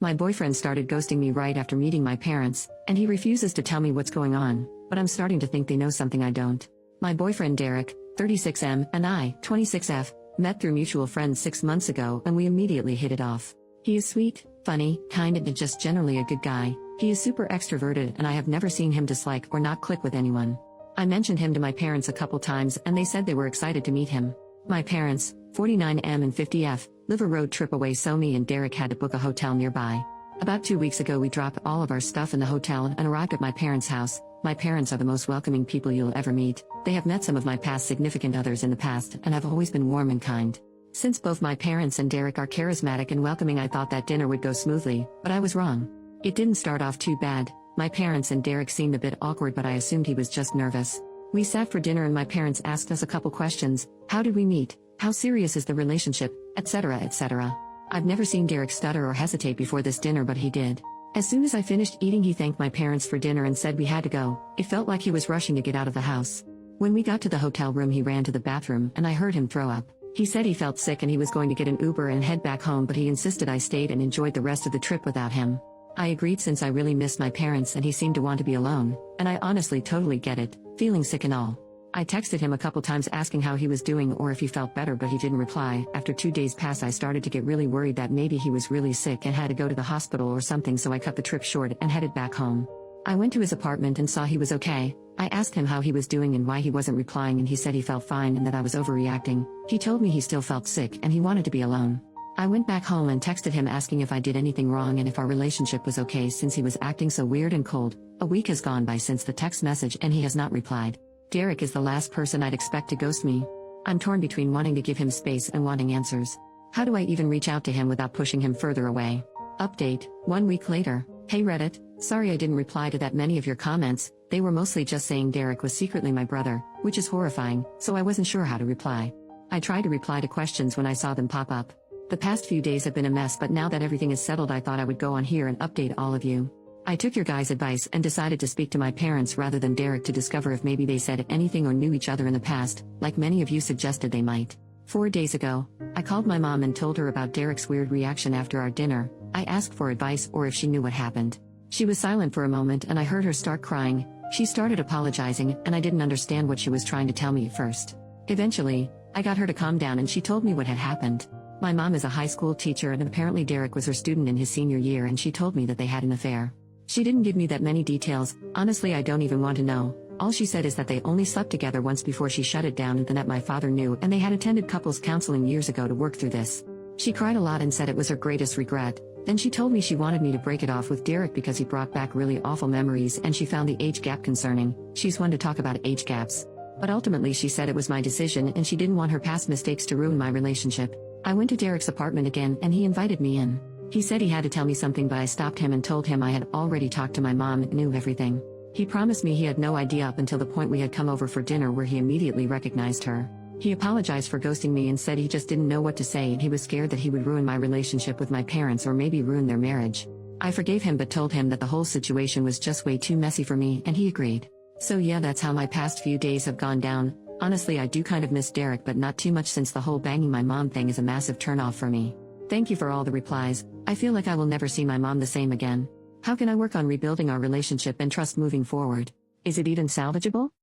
My boyfriend started ghosting me right after meeting my parents, and he refuses to tell me what's going on, but I'm starting to think they know something I don't. My boyfriend Derek, 36M, and I, 26F, met through mutual friends 6 months ago and we immediately hit it off. He is sweet, funny, kind and just generally a good guy. He is super extroverted and I have never seen him dislike or not click with anyone. I mentioned him to my parents a couple times and they said they were excited to meet him. My parents, 49M and 50F, live a road trip away, so me and Derek had to book a hotel nearby. About 2 weeks ago we dropped all of our stuff in the hotel and arrived at my parents' house. My parents are the most welcoming people you'll ever meet. They have met some of my past significant others in the past and have always been warm and kind. Since both my parents and Derek are charismatic and welcoming, I thought that dinner would go smoothly, but I was wrong. It didn't start off too bad. My parents and Derek seemed a bit awkward, but I assumed he was just nervous. We sat for dinner and my parents asked us a couple questions. How did we meet? How serious is the relationship? Etc. etc. I've never seen Derek stutter or hesitate before this dinner, but he did. As soon as I finished eating, he thanked my parents for dinner and said we had to go. It felt like he was rushing to get out of the house. When we got to the hotel room, he ran to the bathroom and I heard him throw up. He said he felt sick and he was going to get an Uber and head back home, but he insisted I stayed and enjoyed the rest of the trip without him. I agreed since I really missed my parents and he seemed to want to be alone, and I honestly totally get it, feeling sick and all. I texted him a couple times asking how he was doing or if he felt better, but he didn't reply. After 2 days passed, I started to get really worried that maybe he was really sick and had to go to the hospital or something, so I cut the trip short and headed back home. I went to his apartment and saw he was okay. I asked him how he was doing and why he wasn't replying, and he said he felt fine and that I was overreacting. He told me he still felt sick and he wanted to be alone. I went back home and texted him asking if I did anything wrong and if our relationship was okay since he was acting so weird and cold. A week has gone by since the text message and he has not replied. Derek is the last person I'd expect to ghost me. I'm torn between wanting to give him space and wanting answers. How do I even reach out to him without pushing him further away? Update, 1 week later. Hey Reddit, sorry I didn't reply to that many of your comments. They were mostly just saying Derek was secretly my brother, which is horrifying, so I wasn't sure how to reply. I tried to reply to questions when I saw them pop up. The past few days have been a mess, but now that everything is settled, I thought I would go on here and update all of you. I took your guys' advice and decided to speak to my parents rather than Derek to discover if maybe they said anything or knew each other in the past, like many of you suggested they might. 4 days ago, I called my mom and told her about Derek's weird reaction after our dinner. I asked for advice or if she knew what happened. She was silent for a moment and I heard her start crying. She started apologizing and I didn't understand what she was trying to tell me at first. Eventually, I got her to calm down and she told me what had happened. My mom is a high school teacher and apparently Derek was her student in his senior year, and she told me that they had an affair. She didn't give me that many details. Honestly, I don't even want to know. All she said is that they only slept together once before she shut it down, and that my father knew, and they had attended couples counseling years ago to work through this. She cried a lot and said it was her greatest regret. Then she told me she wanted me to break it off with Derek because he brought back really awful memories and she found the age gap concerning. She's one to talk about age gaps. But ultimately she said it was my decision and she didn't want her past mistakes to ruin my relationship. I went to Derek's apartment again and he invited me in. He said he had to tell me something, but I stopped him and told him I had already talked to my mom and knew everything. He promised me he had no idea up until the point we had come over for dinner, where he immediately recognized her. He apologized for ghosting me and said he just didn't know what to say and he was scared that he would ruin my relationship with my parents or maybe ruin their marriage. I forgave him but told him that the whole situation was just way too messy for me and he agreed. So yeah, that's how my past few days have gone down. Honestly, I do kind of miss Derek, but not too much since the whole banging my mom thing is a massive turnoff for me. Thank you for all the replies. I feel like I will never see my mom the same again. How can I work on rebuilding our relationship and trust moving forward? Is it even salvageable?